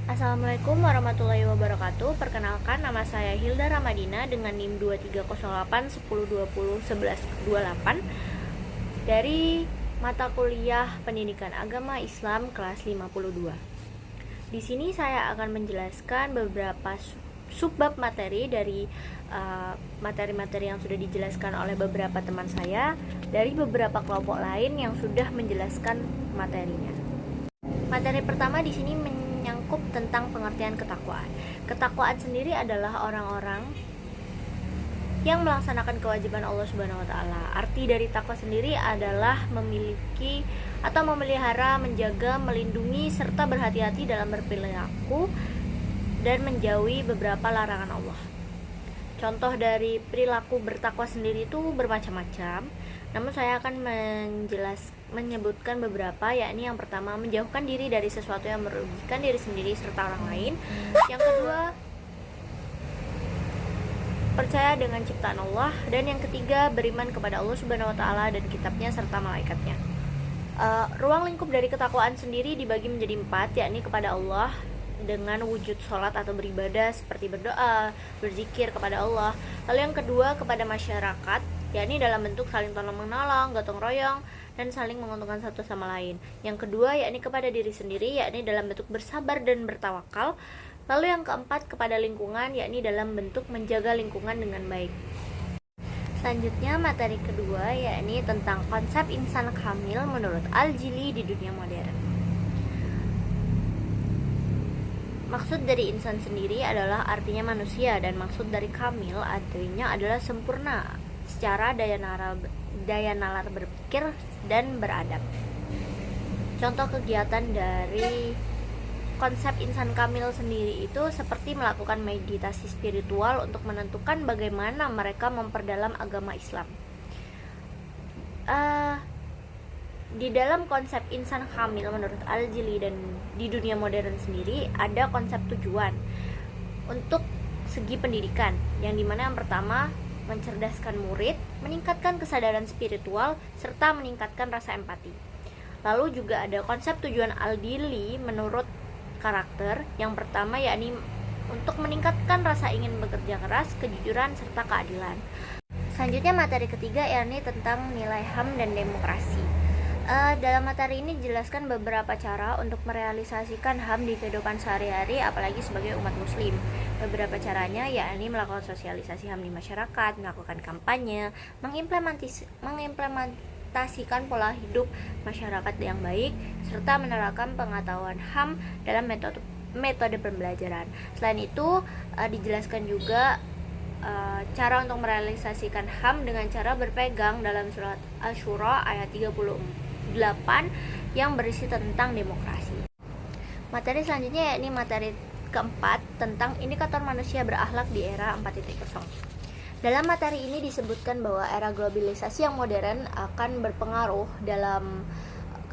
Assalamualaikum warahmatullahi wabarakatuh. Perkenalkan, nama saya Hilda Ramadina dengan NIM 2308 1020 1128 dari mata kuliah Pendidikan Agama Islam kelas 52. Di sini saya akan menjelaskan beberapa subbab materi dari materi-materi yang sudah dijelaskan oleh beberapa teman saya dari beberapa kelompok lain yang sudah menjelaskan materinya. Materi pertama di sini menyangkut tentang pengertian ketakwaan. Ketakwaan sendiri adalah orang-orang yang melaksanakan kewajiban Allah Subhanahu wa taala. Arti dari takwa sendiri adalah memiliki atau memelihara, menjaga, melindungi serta berhati-hati dalam berperilaku dan menjauhi beberapa larangan Allah. Contoh dari perilaku bertakwa sendiri itu bermacam-macam. Namun saya akan menyebutkan beberapa, yakni yang pertama menjauhkan diri dari sesuatu yang merugikan diri sendiri serta orang lain. Yang kedua, percaya dengan ciptaan Allah. Dan yang ketiga, beriman kepada Allah Subhanahu wa taala dan kitabnya serta malaikatnya. Ruang lingkup dari ketakwaan sendiri dibagi menjadi 4, yakni kepada Allah dengan wujud sholat atau beribadah seperti berdoa, berzikir kepada Allah. Lalu yang kedua kepada masyarakat, yakni dalam bentuk saling tolong-menolong, gotong royong, dan saling menguntungkan satu sama lain. Yang kedua yakni kepada diri sendiri, yakni dalam bentuk bersabar dan bertawakal. Lalu yang keempat kepada lingkungan, yakni dalam bentuk menjaga lingkungan dengan baik. Selanjutnya materi kedua yakni tentang konsep insan kamil menurut Al-Jili di dunia modern. Maksud dari insan sendiri adalah artinya manusia, dan maksud dari kamil artinya adalah sempurna secara daya nalar berpikir dan beradab. Contoh kegiatan dari konsep insan kamil sendiri itu seperti melakukan meditasi spiritual untuk menentukan bagaimana mereka memperdalam agama Islam. Di dalam konsep insan kamil menurut Al-Jili dan di dunia modern sendiri ada konsep tujuan untuk segi pendidikan, yang dimana yang pertama mencerdaskan murid, meningkatkan kesadaran spiritual, serta meningkatkan rasa empati. Lalu juga ada konsep tujuan Al-Jili menurut karakter, yang pertama yakni untuk meningkatkan rasa ingin bekerja keras, kejujuran, serta keadilan. Selanjutnya materi ketiga yakni tentang nilai HAM dan demokrasi. Dalam materi ini dijelaskan beberapa cara untuk merealisasikan HAM di kehidupan sehari-hari, apalagi sebagai umat muslim. Beberapa caranya yakni melakukan sosialisasi HAM di masyarakat, melakukan kampanye, mengimplementasikan pola hidup masyarakat yang baik, serta menerapkan pengetahuan HAM dalam metode pembelajaran. Selain itu, dijelaskan juga cara untuk merealisasikan HAM dengan cara berpegang dalam surat Asy-Syura ayat 38 yang berisi tentang demokrasi. Materi selanjutnya yakni materi keempat tentang indikator manusia berakhlak di era 4.0. Dalam materi ini disebutkan bahwa era globalisasi yang modern akan berpengaruh dalam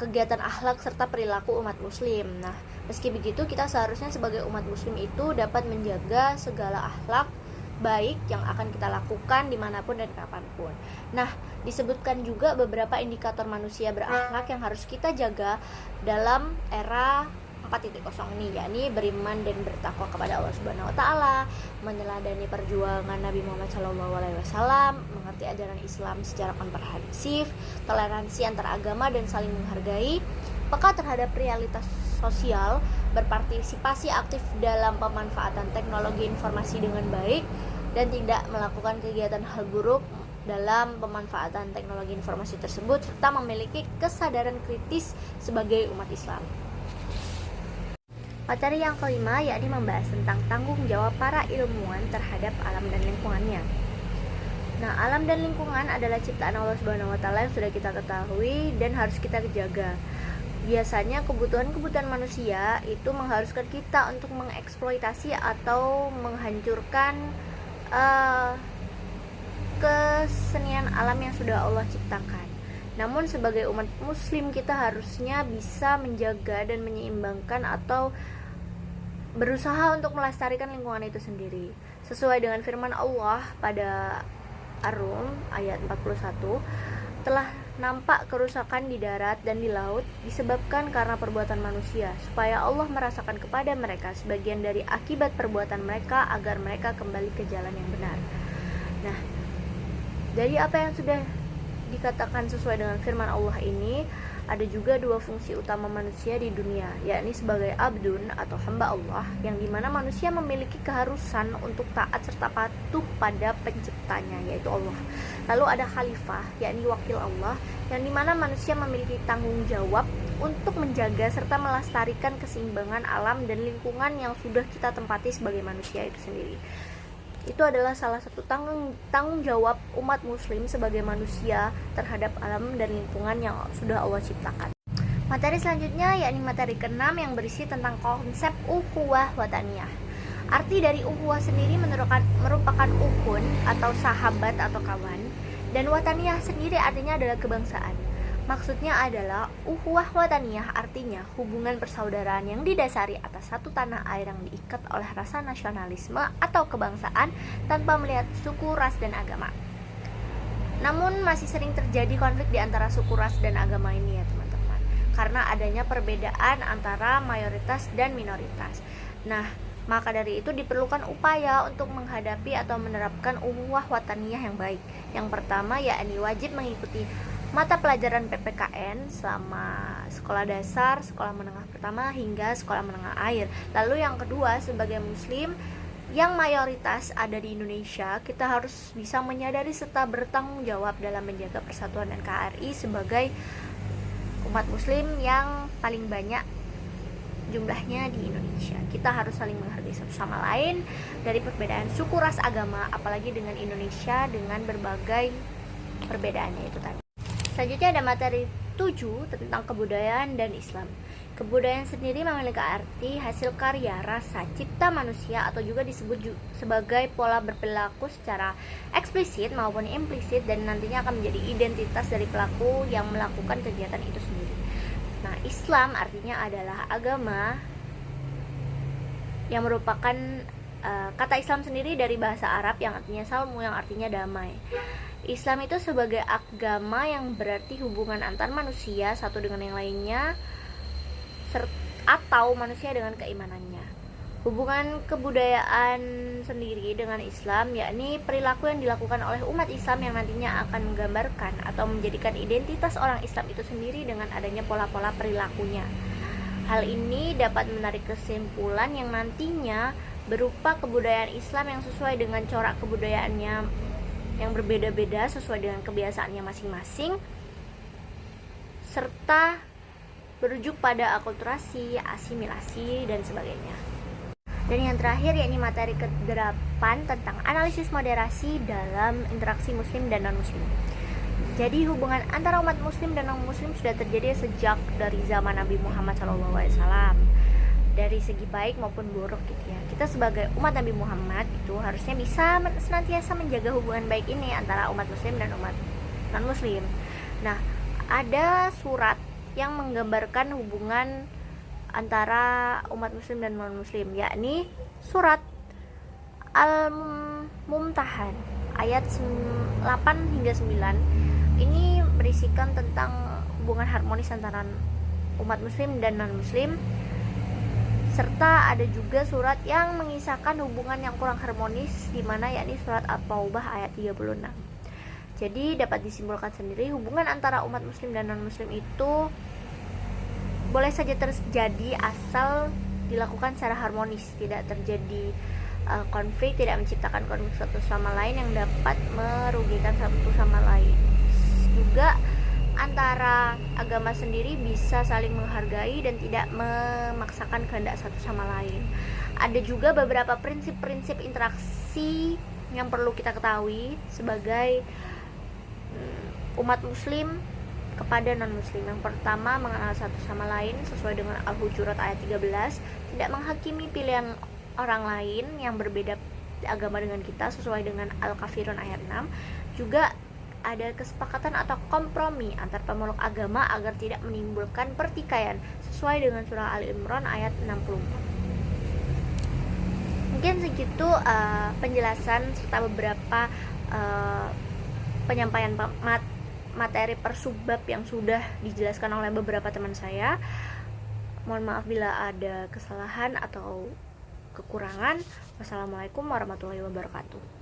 kegiatan akhlak serta perilaku umat muslim. Nah, meski begitu kita seharusnya sebagai umat muslim itu dapat menjaga segala akhlak baik yang akan kita lakukan dimanapun dan kapanpun. Nah, disebutkan juga beberapa indikator manusia berakhlak yang harus kita jaga dalam era 4.0 ini, yakni beriman dan bertakwa kepada Allah Subhanahu wa taala, meneladani perjuangan Nabi Muhammad SAW, mengerti ajaran Islam secara komprehensif, toleransi antar agama dan saling menghargai, peka terhadap realitas sosial, berpartisipasi aktif dalam pemanfaatan teknologi informasi dengan baik, dan tidak melakukan kegiatan hal buruk dalam pemanfaatan teknologi informasi tersebut, serta memiliki kesadaran kritis sebagai umat Islam. Materi yang kelima yakni membahas tentang tanggung jawab para ilmuwan terhadap alam dan lingkungannya. Nah, alam dan lingkungan adalah ciptaan Allah Subhanahu wa taala yang sudah kita ketahui dan harus kita jaga. Biasanya kebutuhan manusia itu mengharuskan kita untuk mengeksploitasi atau menghancurkan kesenian alam yang sudah Allah ciptakan. Namun sebagai umat muslim kita harusnya bisa menjaga dan menyeimbangkan atau berusaha untuk melestarikan lingkungan itu sendiri. Sesuai dengan firman Allah pada Ar-Rum ayat 41, telah nampak kerusakan di darat dan di laut disebabkan karena perbuatan manusia, supaya Allah merasakan kepada mereka sebagian dari akibat perbuatan mereka agar mereka kembali ke jalan yang benar. Nah, dari apa yang sudah dikatakan sesuai dengan firman Allah ini, ada juga dua fungsi utama manusia di dunia, yakni sebagai abdun atau hamba Allah, yang dimana manusia memiliki keharusan untuk taat serta patuh pada penciptanya, yaitu Allah. Lalu ada khalifah, yakni wakil Allah, yang dimana manusia memiliki tanggung jawab untuk menjaga serta melestarikan keseimbangan alam dan lingkungan yang sudah kita tempati sebagai manusia itu sendiri. Itu adalah salah satu tanggung jawab umat muslim sebagai manusia terhadap alam dan lingkungan yang sudah Allah ciptakan. Materi selanjutnya yakni materi ke-6 yang berisi tentang konsep ukhuwah wataniyah. Arti dari ukhuwah sendiri merupakan ukhun atau sahabat atau kawan, dan wataniyah sendiri artinya adalah kebangsaan. Maksudnya adalah ukhuwah wataniyah artinya hubungan persaudaraan yang didasari atas satu tanah air yang diikat oleh rasa nasionalisme atau kebangsaan tanpa melihat suku, ras, dan agama. Namun masih sering terjadi konflik di antara suku, ras, dan agama ini ya teman-teman, karena adanya perbedaan antara mayoritas dan minoritas. Nah, maka dari itu diperlukan upaya untuk menghadapi atau menerapkan ukhuwah wataniyah yang baik. Yang pertama yakni wajib mengikuti mata pelajaran PPKN selama sekolah dasar, sekolah menengah pertama hingga sekolah menengah akhir. Lalu yang kedua, sebagai muslim yang mayoritas ada di Indonesia, kita harus bisa menyadari serta bertanggung jawab dalam menjaga persatuan NKRI sebagai umat muslim yang paling banyak jumlahnya di Indonesia. Kita harus saling menghargai satu sama lain dari perbedaan suku, ras, agama, apalagi dengan Indonesia dengan berbagai perbedaannya itu tadi. Selanjutnya ada materi 7 tentang kebudayaan dan Islam. Kebudayaan sendiri memiliki arti hasil karya, rasa, cipta manusia atau juga disebut sebagai pola berperilaku secara eksplisit maupun implisit dan nantinya akan menjadi identitas dari pelaku yang melakukan kegiatan itu sendiri. Nah, Islam artinya adalah agama yang merupakan kata Islam sendiri dari bahasa Arab yang artinya salmu, yang artinya damai. Islam itu sebagai agama yang berarti hubungan antar manusia satu dengan yang lainnya atau manusia dengan keimanannya. Hubungan kebudayaan sendiri dengan Islam yakni perilaku yang dilakukan oleh umat Islam yang nantinya akan menggambarkan atau menjadikan identitas orang Islam itu sendiri dengan adanya pola-pola perilakunya. Hal ini dapat menarik kesimpulan yang nantinya berupa kebudayaan Islam yang sesuai dengan corak kebudayaannya yang berbeda-beda sesuai dengan kebiasaannya masing-masing, serta berujuk pada akulturasi, asimilasi, dan sebagainya. Dan yang terakhir yakni materi ke-8 tentang analisis moderasi dalam interaksi muslim dan non-muslim. Jadi hubungan antara umat muslim dan non-muslim sudah terjadi sejak dari zaman Nabi Muhammad SAW, dari segi baik maupun buruk gitu ya. Kita sebagai umat Nabi Muhammad itu harusnya bisa senantiasa menjaga hubungan baik ini antara umat muslim dan umat non-muslim. Nah, ada surat yang menggambarkan hubungan antara umat muslim dan non-muslim, yakni surat Al-Mumtahan ayat 8 hingga 9. Ini berisikan tentang hubungan harmonis antara umat muslim dan non-muslim, serta ada juga surat yang mengisahkan hubungan yang kurang harmonis, di mana yakni surat At-Taubah ayat 36. Jadi dapat disimpulkan sendiri hubungan antara umat muslim dan non-muslim itu boleh saja terjadi asal dilakukan secara harmonis, tidak terjadi konflik, tidak menciptakan konflik satu sama lain yang dapat merugikan satu sama lain. Juga antara agama sendiri bisa saling menghargai dan tidak memaksakan kehendak satu sama lain. Ada juga beberapa prinsip-prinsip interaksi yang perlu kita ketahui sebagai umat muslim kepada non-muslim. Yang pertama, mengenal satu sama lain sesuai dengan Al-Hujurat ayat 13, tidak menghakimi pilihan orang lain yang berbeda agama dengan kita sesuai dengan Al-Kafirun ayat 6. Juga ada kesepakatan atau kompromi antar pemeluk agama agar tidak menimbulkan pertikaian sesuai dengan surah Al-Imran ayat 64. Mungkin segitu penjelasan serta beberapa penyampaian materi per subbab yang sudah dijelaskan oleh beberapa teman saya. Mohon maaf bila ada kesalahan atau kekurangan. Wassalamualaikum warahmatullahi wabarakatuh.